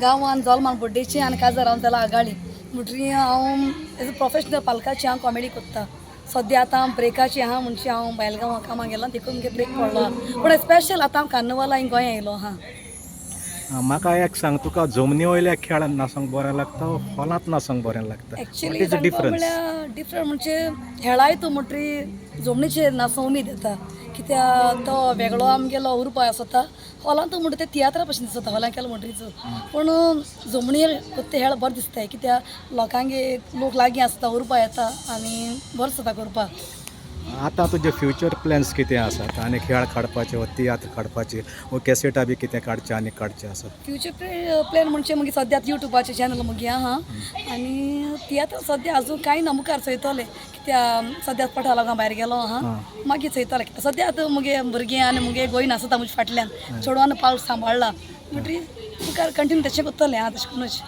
गांवान जल्मान बड्डेची आनी काजार हांव त्याला आगाळी म्हणटरी हांव एज अ प्रोफेशनल पालकाची हांव कॉमेडी करता. सद्या आतां ब्रेकाची आहा म्हणची हांव बेळगांवां कामाक गेलां देखून मुगे ब्रेक पडला. पूण स्पेशल आतां हांव कार्निवाला हिंग गोंया येयलो आहा. म्हाका एक सांग, तुका जमनी वयल्या खेळ नासोंक बरें लागता हॉलांत नासोंक बरें लागता? Actually is the difference? म्हळ्यार डिफरंट म्हणजे खेळाय तूं म्हणटरी जमनीचेर नाचों उमेद येता. कित्याक तो वेगळो आमगेलो उरपाय आसता. हॉलांत तूं म्हणटा तें तियात्रा भशेन दिसता हॉलांत केलो म्हणटरीच. पूण जमनीर ते खेळ बरें दिसताय कित्याक लोक लागीं आसता उरपा येता आनी बरें जाता करपाक. आतां तुजे फ्युचर प्लॅन्स कितें आसात? आनी खेळ काडपाचे वा तियात्र काडपाचे वो कॅसेटां बी कितें काडचें आनी काडचें आसा? फ्युचर प्लॅन म्हणजे मगे सद्या युट्यूबाचें चॅनल मगे आहा आनी तियात्र सद्या आजून कांय ना मुखार चयतलें कित्याक सद्या पठा लागून भायर गेलो आहा. मागीर चयतलें कित्याक सद्या आतां मुगे भुरगीं आनी मुगे गोंयन आसता म्हज्या फाटल्यान चेडवान पावल सांबाळला म्हणटरी मुखार कंटिन्यू तशें करतलें हांव तशें करूनच.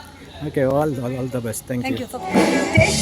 Okay, all the best. Thank you. Thank you.